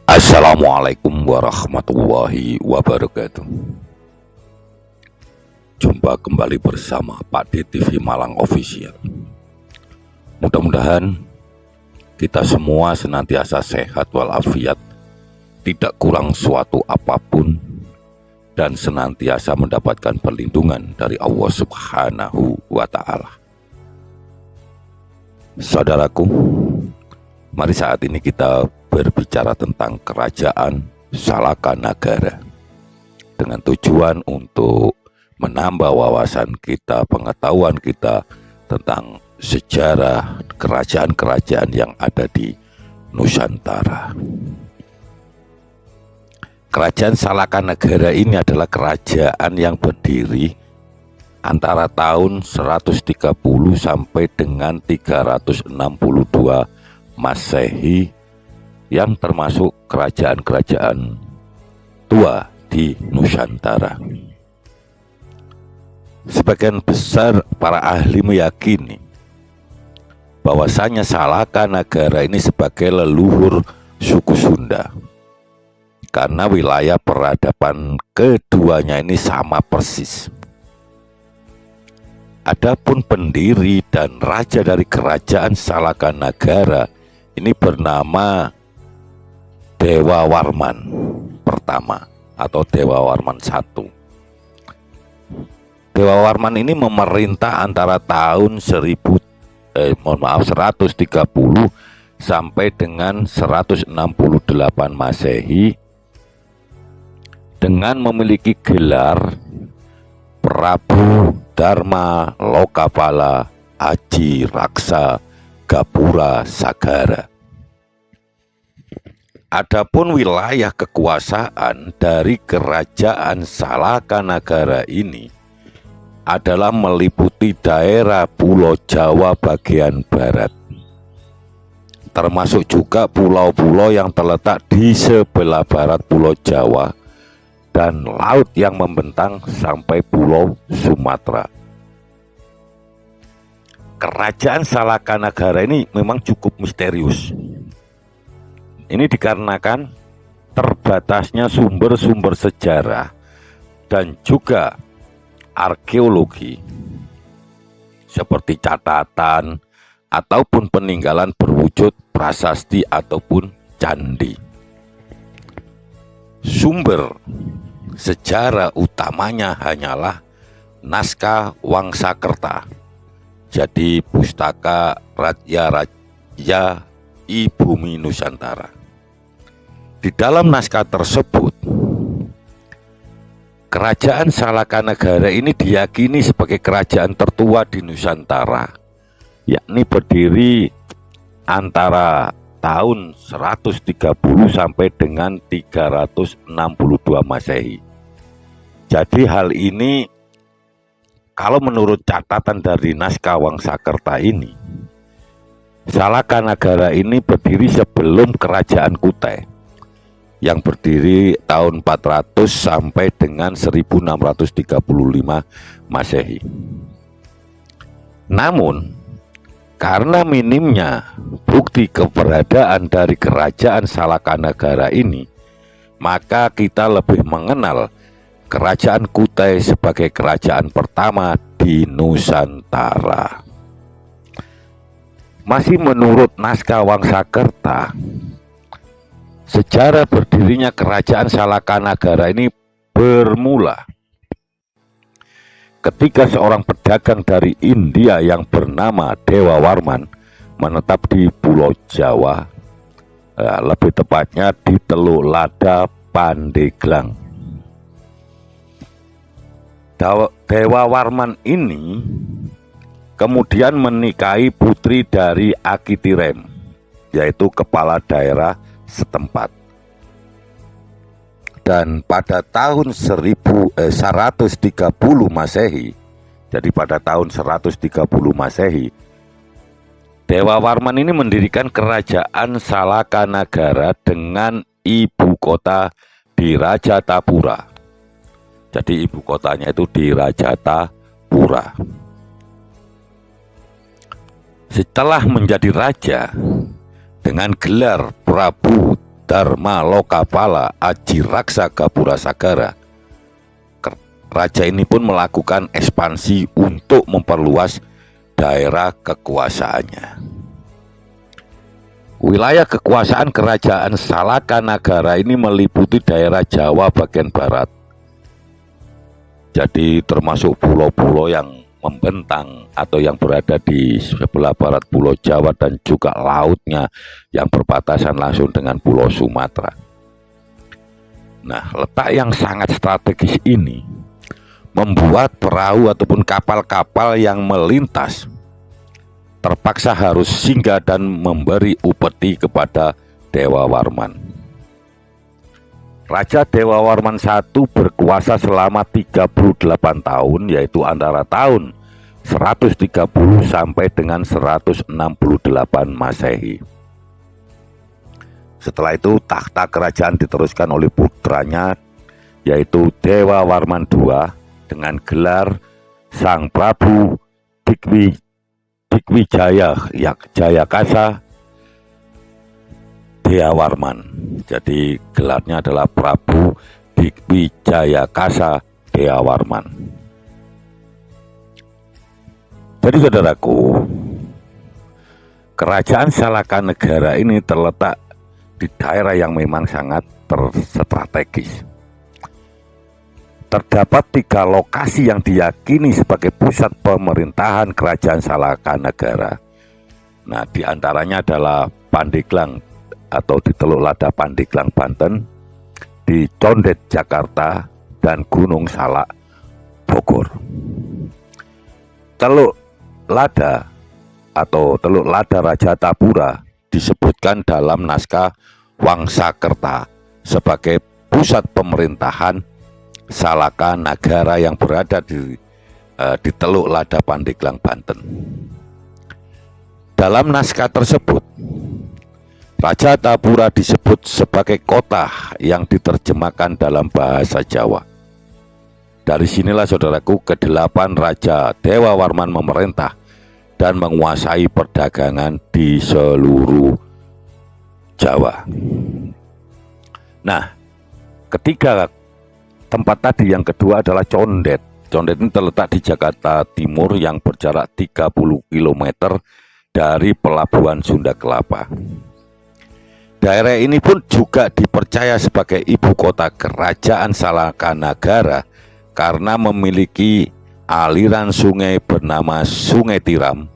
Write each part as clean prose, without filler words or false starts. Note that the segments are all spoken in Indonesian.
Assalamualaikum warahmatullahi wabarakatuh. Jumpa kembali bersama Pak D TV Malang Official. Mudah-mudahan kita semua senantiasa sehat walafiat, tidak kurang suatu apapun, dan senantiasa mendapatkan perlindungan dari Allah Subhanahu wa Ta'ala. Saudaraku, mari saat ini kita berbicara tentang kerajaan Salakanagara dengan tujuan untuk menambah wawasan kita, pengetahuan kita tentang sejarah kerajaan-kerajaan yang ada di Nusantara. Kerajaan Salakanagara ini adalah kerajaan yang berdiri antara tahun 130 sampai dengan 362 Masehi, yang termasuk kerajaan-kerajaan tua di Nusantara. Sebagian besar para ahli meyakini bahwasanya Salakanagara ini sebagai leluhur suku Sunda, karena wilayah peradaban keduanya ini sama persis. Adapun pendiri dan raja dari kerajaan Salakanagara ini bernama Dewa Warman pertama atau Dewa Warman I. Dewa Warman ini memerintah antara tahun 130 sampai dengan 168 Masehi dengan memiliki gelar Prabu Dharma Lokapala Aji Raksa Gapura Sagara. Adapun wilayah kekuasaan dari kerajaan Salakanagara ini adalah meliputi daerah Pulau Jawa bagian barat, termasuk juga pulau-pulau yang terletak di sebelah barat Pulau Jawa dan laut yang membentang sampai Pulau Sumatera. Kerajaan Salakanagara ini memang cukup misterius. Ini dikarenakan terbatasnya sumber-sumber sejarah dan juga arkeologi seperti catatan ataupun peninggalan berwujud prasasti ataupun candi. Sumber sejarah utamanya hanyalah naskah Wangsakerta, jadi pustaka Raja-Raja I Bumi Nusantara. Di dalam naskah tersebut, kerajaan Salakanagara ini diyakini sebagai kerajaan tertua di Nusantara, yakni berdiri antara tahun 130 sampai dengan 362 Masehi. Jadi hal ini, kalau menurut catatan dari naskah Wangsakerta ini, Salakanagara ini berdiri sebelum kerajaan Kutai yang berdiri tahun 400 sampai dengan 1635 Masehi. Namun, karena minimnya bukti keberadaan dari kerajaan Salakanagara ini, maka kita lebih mengenal kerajaan Kutai sebagai kerajaan pertama di Nusantara. Masih menurut naskah Wangsakerta, sejarah berdirinya kerajaan Salakanagara ini bermula ketika seorang pedagang dari India yang bernama Dewa Warman menetap di Pulau Jawa, lebih tepatnya di Teluk Lada, Pandeglang. Dewa Warman ini kemudian menikahi putri dari Akitirem, yaitu kepala daerah setempat. Dan pada tahun 130 Masehi, jadi pada tahun 130 Masehi, Dewa Warman ini mendirikan kerajaan Salakanagara dengan ibu kota di Rajatapura. Jadi ibu kotanya itu di Rajatapura. Setelah menjadi raja dengan gelar Prabu Dharma Lokapala Ajiraksa Gapura Sagara. Raja ini pun melakukan ekspansi untuk memperluas daerah kekuasaannya. Wilayah kekuasaan kerajaan Salaka Nagara ini meliputi daerah Jawa bagian barat. Jadi termasuk pulau-pulau yang membentang atau yang berada di sebelah barat Pulau Jawa dan juga lautnya yang berbatasan langsung dengan Pulau Sumatera. Nah, letak yang sangat strategis ini membuat perahu ataupun kapal-kapal yang melintas terpaksa harus singgah dan memberi upeti kepada Dewa Warman. Raja Dewa Warman I berkuasa selama 38 tahun, yaitu antara tahun 130 sampai dengan 168 Masehi. Setelah itu takhta kerajaan diteruskan oleh putranya, yaitu Dewa Warman II dengan gelar Sang Prabu Digwijaya Jayakasa Dewa Warman. Jadi gelarnya adalah Prabu Digwijayakasa Dewa Warman. Jadi saudaraku, kerajaan Salaka Negara ini terletak di daerah yang memang sangat strategis. Terdapat 3 lokasi yang diyakini sebagai pusat pemerintahan kerajaan Salaka Negara. Nah, diantaranya adalah Pandeglang atau di Teluk Lada Pandeglang Banten, di Condet Jakarta, dan Gunung Salak Bogor. Teluk Lada atau Teluk Lada Raja Tapura disebutkan dalam naskah Wangsakerta sebagai pusat pemerintahan Salaka Nagara yang berada di Teluk Lada Pandeglang Banten. Dalam naskah tersebut, Raja Tapura disebut sebagai kota yang diterjemahkan dalam bahasa Jawa. Dari sinilah saudaraku, ke-8 Raja Dewa Warman memerintah dan menguasai perdagangan di seluruh Jawa. Nah, ketiga tempat tadi yang kedua adalah Condet. Condet ini terletak di Jakarta Timur yang berjarak 30 km dari pelabuhan Sunda Kelapa. Daerah ini pun juga dipercaya sebagai ibu kota kerajaan Salaka Nagara karena memiliki aliran sungai bernama Sungai Tiram.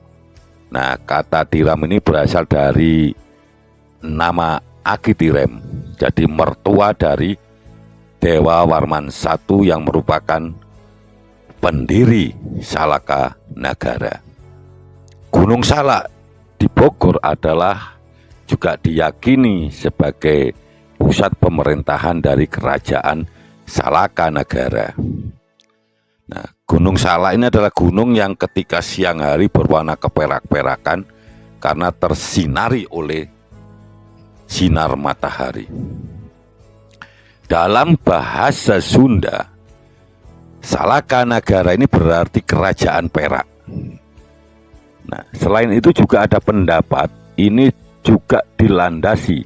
Nah, kata Tiram ini berasal dari nama Akitirem, jadi mertua dari Dewa Warman I yang merupakan pendiri Salaka Nagara. Gunung Salak di Bogor adalah juga diyakini sebagai pusat pemerintahan dari kerajaan Salaka Nagara. Nah, Gunung Salak ini adalah gunung yang ketika siang hari berwarna keperak-perakan karena tersinari oleh sinar matahari. Dalam bahasa Sunda, Salaka Nagara ini berarti kerajaan perak. Nah, selain itu juga ada pendapat ini juga dilandasi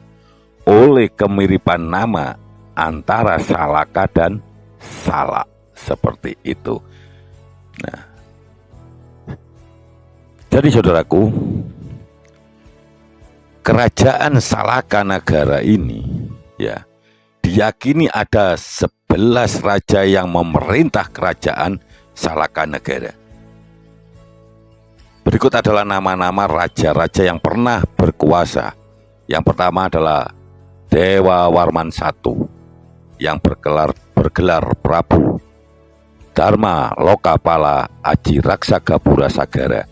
oleh kemiripan nama antara Salaka dan Salak, seperti itu. Nah, jadi saudaraku, kerajaan Salaka Nagara ini ya diyakini ada 11 raja yang memerintah kerajaan Salaka Nagara. Berikut adalah nama-nama raja-raja yang pernah berkuasa. Yang pertama adalah Dewa Warman I yang bergelar Prabu Dharma Lokapala Ajiraksa Gapura Sagara.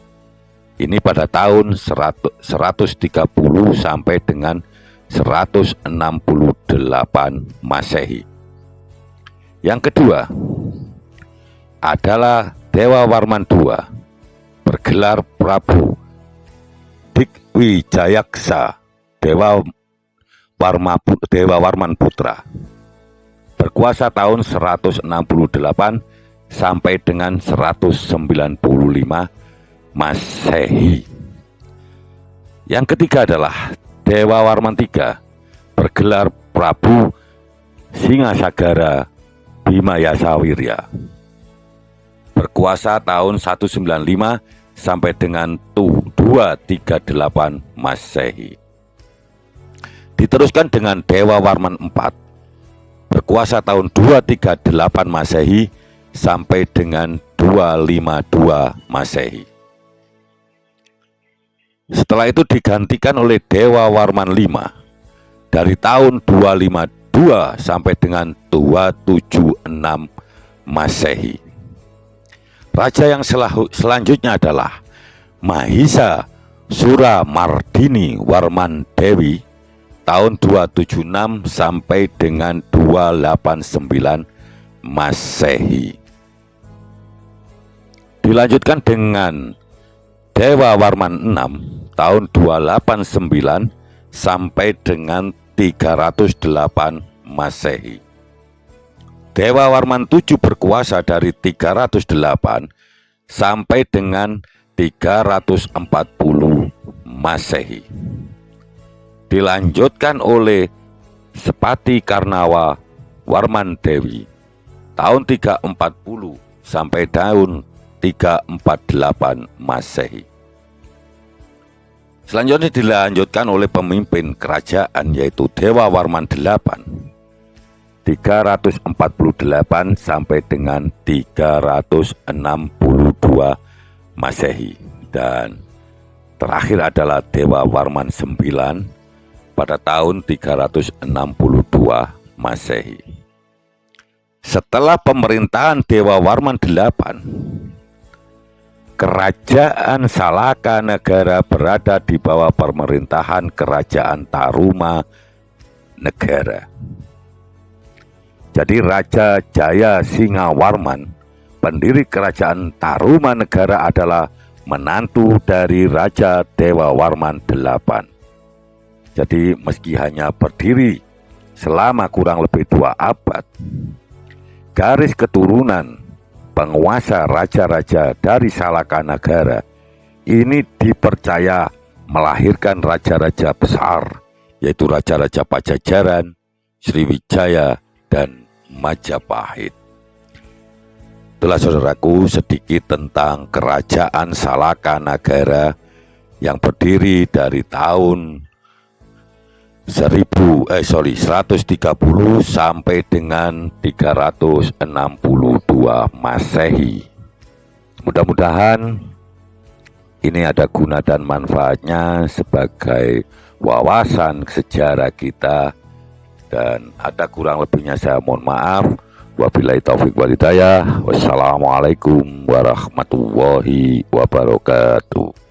Ini pada tahun 130 sampai dengan 168 Masehi. Yang kedua adalah Dewa Warman II bergelar Prabu Digwijayaksa Dewa Warman Putra, berkuasa tahun 168 sampai dengan 195 Masehi. Yang ketiga adalah Dewa Warman III bergelar Prabu Singasagara Bima Yasawirya. Berkuasa tahun 195 sampai dengan 238 Masehi. Diteruskan dengan Dewa Warman IV, berkuasa tahun 238 Masehi sampai dengan 252 Masehi. Setelah itu digantikan oleh Dewa Warman V dari tahun 252 sampai dengan 276 Masehi. Raja yang selanjutnya adalah Mahisa Suramardini Warman Dewi tahun 276 sampai dengan 289 Masehi. Dilanjutkan dengan Dewa Warman VI tahun 289 sampai dengan 308 Masehi. Dewa Warman VII berkuasa dari 308 sampai dengan 340 Masehi. Dilanjutkan oleh Sepati Karnawa Warman Dewi tahun 340 sampai tahun 348 Masehi. Selanjutnya dilanjutkan oleh pemimpin kerajaan yaitu Dewa Warman VIII 348 sampai dengan 362 Masehi, dan terakhir adalah Dewa Warman IX pada tahun 362 Masehi. Setelah pemerintahan Dewa Warman VIII, Kerajaan Salaka Negara berada di bawah pemerintahan Kerajaan Taruma Negara. Jadi Raja Jaya Singawarman, pendiri Kerajaan Taruma Negara, adalah menantu dari Raja Dewa Warman VIII. Jadi meski hanya berdiri selama kurang lebih 2 abad, garis keturunan penguasa raja-raja dari Salaka Negara ini dipercaya melahirkan raja-raja besar, yaitu raja-raja Pajajaran, Sriwijaya, dan Majapahit. Itulah saudaraku sedikit tentang Kerajaan Salaka Negara yang berdiri dari tahun 130 sampai dengan 362 Masehi. Mudah-mudahan ini ada guna dan manfaatnya sebagai wawasan sejarah kita, dan ada kurang lebihnya saya mohon maaf. Wabillahi taufiq wal hidayah. Wassalamualaikum warahmatullahi wabarakatuh.